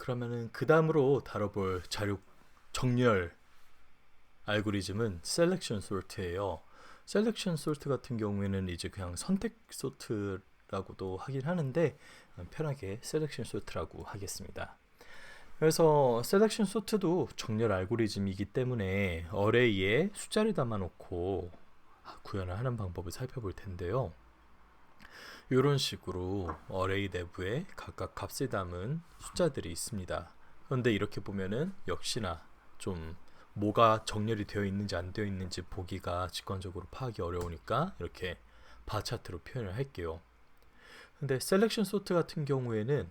그러면은 그 다음으로 다뤄볼 자료 정렬 알고리즘은 셀렉션 소트예요. 셀렉션 소트 같은 경우에는 이제 그냥 선택 소트라고도 하긴 하는데 편하게 셀렉션 소트라고 하겠습니다. 그래서 셀렉션 소트도 정렬 알고리즘이기 때문에 어레이에 숫자를 담아놓고 구현을 하는 방법을 살펴볼 텐데요. 이런 식으로 어레이 내부에 각각 값을 담은 숫자들이 있습니다. 그런데 이렇게 보면은 역시나 좀 뭐가 정렬이 되어 있는지 안 되어 있는지 보기가 직관적으로 파악이 어려우니까 이렇게 바 차트로 표현을 할게요. 근데 셀렉션 소트 같은 경우에는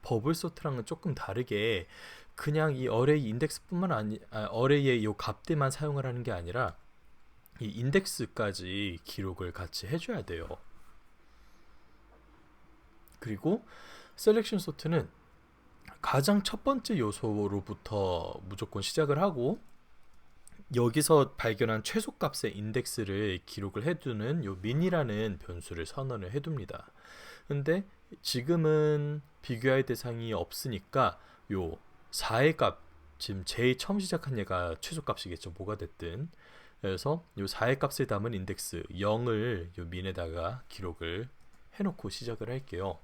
버블 소트랑은 조금 다르게 그냥 이 어레이 인덱스뿐만 어레이의 이 값들만 사용을 하는 게 아니라 이 인덱스까지 기록을 같이 해줘야 돼요. 그리고 셀렉션 소트는 가장 첫 번째 요소로부터 무조건 시작을 하고 여기서 발견한 최소값의 인덱스를 기록을 해두는 요 min이라는 변수를 선언을 해둡니다. 근데 지금은 비교할 대상이 없으니까 요 4의 값, 지금 제일 처음 시작한 얘가 최소값이겠죠. 뭐가 됐든. 그래서 요 4의 값을 담은 인덱스 0을 요 min에다가 기록을 해놓고 시작을 할게요.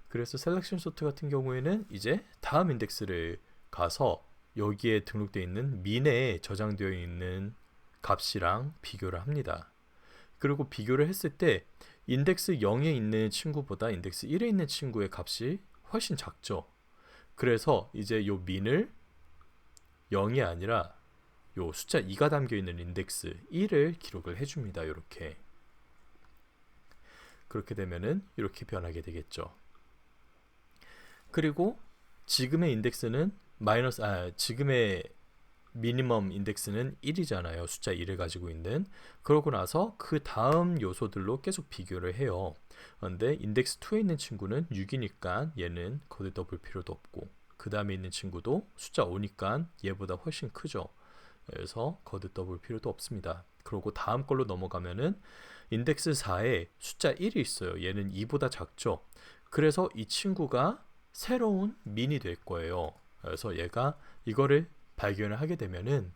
그래서 셀렉션 소트 같은 경우에는 이제 다음 인덱스를 가서 여기에 등록되어 있는 min에 저장되어 있는 값이랑 비교를 합니다. 그리고 비교를 했을 때 인덱스 0에 있는 친구보다 인덱스 1에 있는 친구의 값이 훨씬 작죠. 그래서 이제 요 min을 0이 아니라 요 숫자 2가 담겨 있는 인덱스 1을 기록을 해줍니다. 이렇게. 그렇게 되면은 이렇게 변하게 되겠죠. 그리고 지금의 인덱스는 지금의 미니멈 인덱스는 1이잖아요. 숫자 1을 가지고 있는. 그러고 나서 그 다음 요소들로 계속 비교를 해요. 그런데 인덱스 2에 있는 친구는 6이니까 얘는 거기다 볼 필요도 없고 그 다음에 있는 친구도 숫자 5니까 얘보다 훨씬 크죠. 그래서 거듭 볼 필요도 없습니다. 그리고 다음 걸로 넘어가면은 인덱스 4에 숫자 1이 있어요. 얘는 2보다 작죠. 그래서 이 친구가 새로운 min이 될 거예요. 그래서 얘가 이거를 발견을 하게 되면은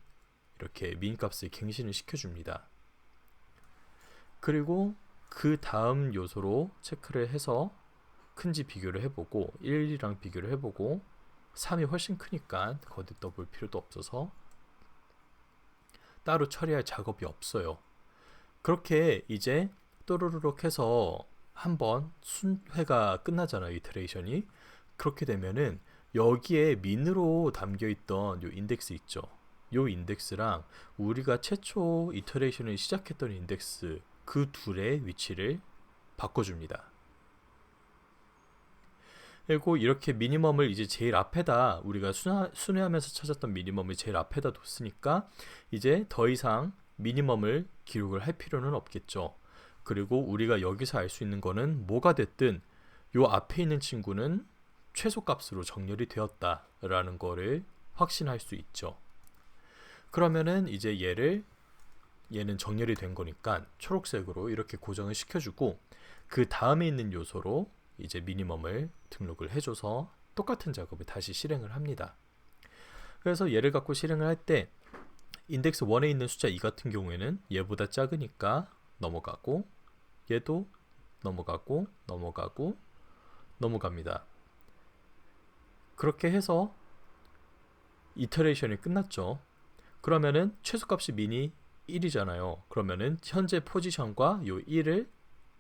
이렇게 min 값을 갱신을 시켜줍니다. 그리고 그 다음 요소로 체크를 해서 큰지 비교를 해보고 1이랑 비교를 해보고 3이 훨씬 크니까 거듭 볼 필요도 없어서 따로 처리할 작업이 없어요. 그렇게 이제 또르르륵 해서 한번 순회가 끝나잖아요. 이터레이션이. 그렇게 되면은 여기에 min으로 담겨있던 요 인덱스 있죠. 요 인덱스랑 우리가 최초 이터레이션을 시작했던 인덱스 그 둘의 위치를 바꿔줍니다. 그리고 이렇게 미니멈을 이제 제일 앞에다 우리가 순회하면서 찾았던 미니멈을 제일 앞에다 뒀으니까 이제 더 이상 미니멈을 기록을 할 필요는 없겠죠. 그리고 우리가 여기서 알 수 있는 거는 뭐가 됐든 요 앞에 있는 친구는 최소값으로 정렬이 되었다라는 거를 확신할 수 있죠. 그러면은 이제 얘는 정렬이 된 거니까 초록색으로 이렇게 고정을 시켜주고 그 다음에 있는 요소로 이제 미니멈을 등록을 해줘서 똑같은 작업을 다시 실행을 합니다. 그래서 얘를 갖고 실행을 할 때 인덱스 1에 있는 숫자 2 같은 경우에는 얘보다 작으니까 넘어가고 얘도 넘어가고 넘어갑니다. 그렇게 해서 이터레이션이 끝났죠. 그러면은 최소값이 min이 1이잖아요. 그러면은 현재 포지션과 요 1을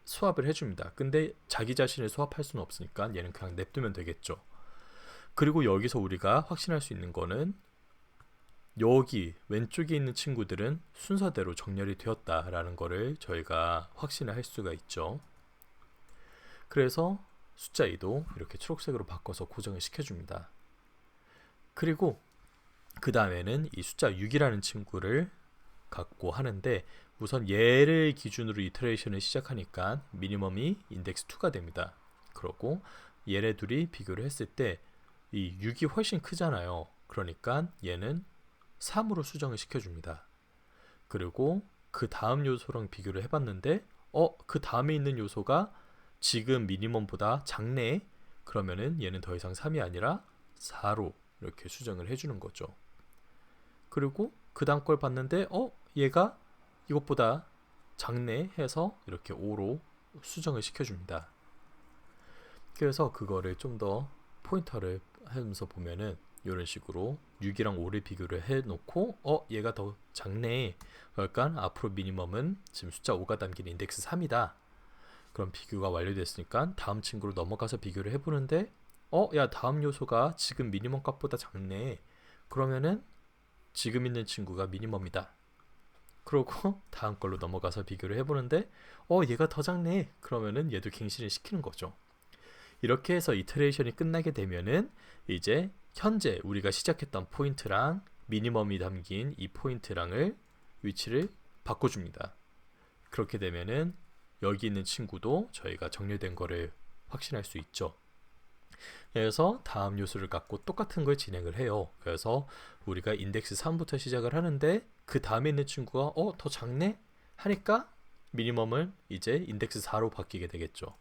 수합을 해줍니다. 근데 자기 자신을 수합할 수는 없으니까 얘는 그냥 냅두면 되겠죠. 그리고 여기서 우리가 확신할 수 있는 거는 여기 왼쪽에 있는 친구들은 순서대로 정렬이 되었다라는 거를 저희가 확신을 할 수가 있죠. 그래서 숫자 2도 이렇게 초록색으로 바꿔서 고정을 시켜줍니다. 그리고 그 다음에는 이 숫자 6이라는 친구를 갖고 하는데 우선 얘를 기준으로 이터레이션을 시작하니까 미니멈이 인덱스 2가 됩니다. 그러고 얘네 둘이 비교를 했을 때 이 6이 훨씬 크잖아요. 그러니까 얘는 3으로 수정을 시켜줍니다. 그리고 그 다음 요소랑 비교를 해봤는데 그 다음에 있는 요소가 지금 미니멈보다 작네. 그러면은 얘는 더 이상 3이 아니라 4로 이렇게 수정을 해주는 거죠. 그리고 그 다음 걸 봤는데 얘가 이것보다 작네 해서 이렇게 5로 수정을 시켜줍니다. 그래서 그거를 좀 더 포인터를 하면서 보면은 이런 식으로 6이랑 5를 비교를 해놓고 얘가 더 작네. 그러니까 앞으로 미니멈은 지금 숫자 5가 담긴 인덱스 3이다. 그럼 비교가 완료됐으니까 다음 친구로 넘어가서 비교를 해보는데 야 다음 요소가 지금 미니멈 값보다 작네. 그러면은 지금 있는 친구가 미니멈이다. 그러고 다음 걸로 넘어가서 비교를 해보는데 얘가 더 작네. 그러면은 얘도 갱신을 시키는 거죠. 이렇게 해서 이터레이션이 끝나게 되면은 이제 현재 우리가 시작했던 포인트랑 미니멈이 담긴 이 포인트랑을 위치를 바꿔줍니다. 그렇게 되면은 여기 있는 친구도 저희가 정렬된 거를 확신할 수 있죠. 그래서 다음 요소를 갖고 똑같은 걸 진행을 해요. 그래서 우리가 인덱스 3부터 시작을 하는데 그 다음에 있는 친구가 더 작네? 하니까 미니멈을 이제 인덱스 4로 바뀌게 되겠죠.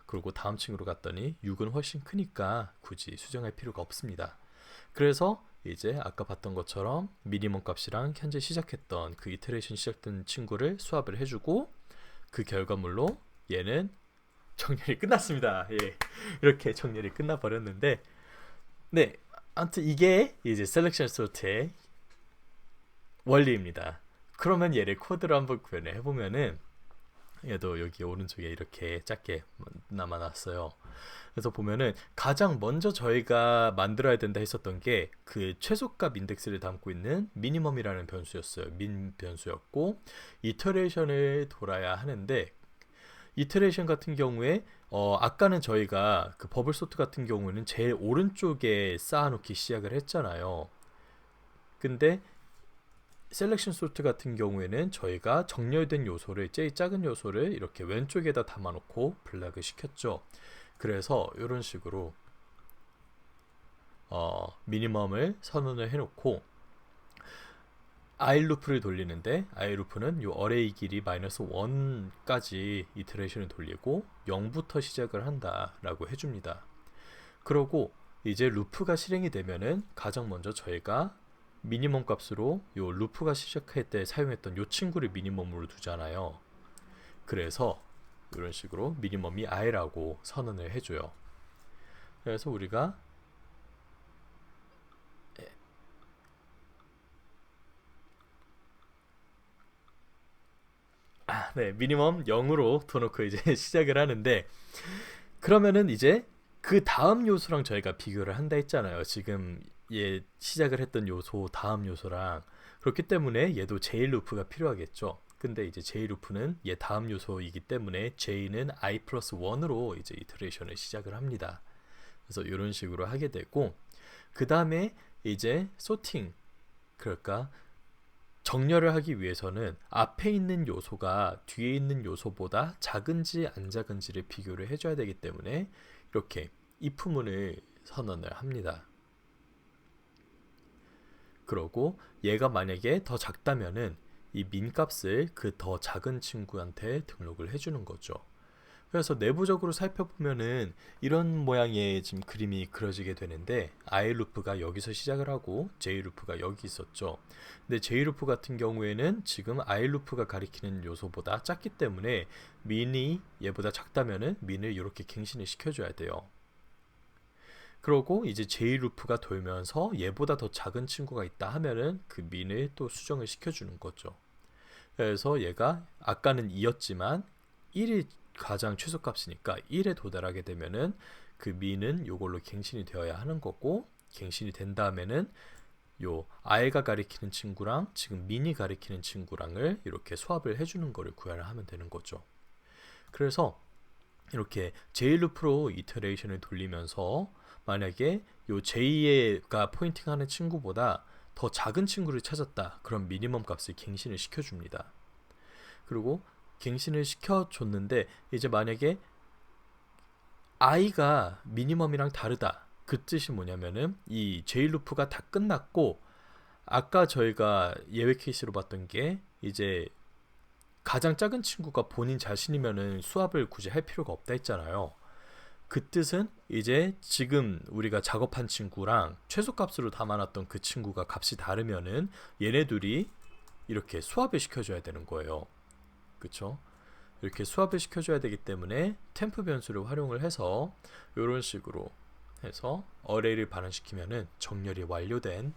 그리고 다음 친구로 갔더니 6은 훨씬 크니까 굳이 수정할 필요가 없습니다. 그래서 이제 아까 봤던 것처럼 미니멈 값이랑 현재 시작했던 그 이터레이션 시작된 친구를 수합을 해주고 그 결과물로 얘는 정렬이 끝났습니다. 예. 이렇게 정렬이 끝나버렸는데 네, 아무튼 이게 이제 셀렉션 소트의 원리입니다. 그러면 얘를 코드로 한번 구현을 해보면은 얘도 여기 오른쪽에 이렇게 작게 남아놨어요. 그래서 보면은 가장 먼저 저희가 만들어야 된다 했었던 게 그 최소값 인덱스를 담고 있는 미니멈이라는 변수였어요. 민 변수였고 이터레이션을 돌아야 하는데 이터레이션 같은 경우에 아까는 저희가 그 버블 소트 같은 경우는 제일 오른쪽에 쌓아놓기 시작을 했잖아요. 근데 셀렉션 소트 같은 경우에는 저희가 정렬된 요소를 제일 작은 요소를 이렇게 왼쪽에다 담아놓고 플래그 시켰죠. 그래서 이런 식으로 미니멈을 선언을 해놓고 아일 루프를 돌리는데 아일 루프는 요 어레이 길이 마이너스 1까지 이터레이션을 돌리고 0부터 시작을 한다라고 해줍니다. 그러고 이제 루프가 실행이 되면은 가장 먼저 저희가 미니멈 값으로 요 루프가 시작할 때 사용했던 요 친구를 미니멈으로 두잖아요. 그래서 이런 식으로 미니멈이 i라고 선언을 해줘요. 그래서 우리가 네, 미니멈 0으로 둬놓고 이제 시작을 하는데 그러면은 이제 그 다음 요소랑 저희가 비교를 한다 했잖아요. 지금 얘 시작을 했던 요소 다음 요소랑 그렇기 때문에 얘도 제일 루프가 필요하겠죠. 근데 이제 제일 루프는 얘 다음 요소이기 때문에 j는 i 플러스 1으로 이제 이터레이션을 시작을 합니다. 그래서 이런 식으로 하게 되고 그 다음에 이제 소팅 그럴까 정렬을 하기 위해서는 앞에 있는 요소가 뒤에 있는 요소보다 작은지 안 작은지를 비교를 해줘야 되기 때문에 이렇게 if문을 선언을 합니다. 그러고 얘가 만약에 더 작다면은 이 민값을 그 더 작은 친구한테 등록을 해주는 거죠. 그래서 내부적으로 살펴보면은 이런 모양의 지금 그림이 그려지게 되는데 i 루프가 여기서 시작을 하고 j 루프가 여기 있었죠. 근데 j 루프 같은 경우에는 지금 i 루프가 가리키는 요소보다 작기 때문에 민이 얘보다 작다면은 민을 이렇게 갱신을 시켜줘야 돼요. 그러고 이제 j 루프가 돌면서 얘보다 더 작은 친구가 있다 하면은 그 민을 또 수정을 시켜주는 거죠. 그래서 얘가 아까는 2였지만 1이 가장 최소값이니까 1에 도달하게 되면은 그 민은 요걸로 갱신이 되어야 하는 거고 갱신이 된 다음에는 요 i가 가리키는 친구랑 지금 민이 가리키는 친구랑을 이렇게 수합을 해주는 거를 구현을 하면 되는 거죠. 그래서 이렇게 j 루프로 이터레이션을 돌리면서 만약에 요 j가 포인팅하는 친구보다 더 작은 친구를 찾았다. 그럼 미니멈 값을 갱신을 시켜줍니다. 그리고 갱신을 시켜줬는데 이제 만약에 i가 미니멈이랑 다르다. 그 뜻이 뭐냐면은 이 j 루프가 다 끝났고 아까 저희가 예외 케이스로 봤던 게 이제 가장 작은 친구가 본인 자신이면은 수합을 굳이 할 필요가 없다 했잖아요. 그 뜻은 이제 지금 우리가 작업한 친구랑 최소값으로 담아놨던 그 친구가 값이 다르면은 얘네 둘이 이렇게 수합을 시켜줘야 되는 거예요. 그쵸? 이렇게 수합을 시켜줘야 되기 때문에 템프 변수를 활용을 해서 이런 식으로 해서 어레이를 반환시키면은 정렬이 완료된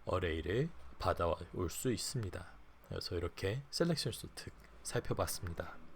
어레이를 받아올 수 있습니다. 그래서 이렇게 셀렉션 소트 살펴봤습니다.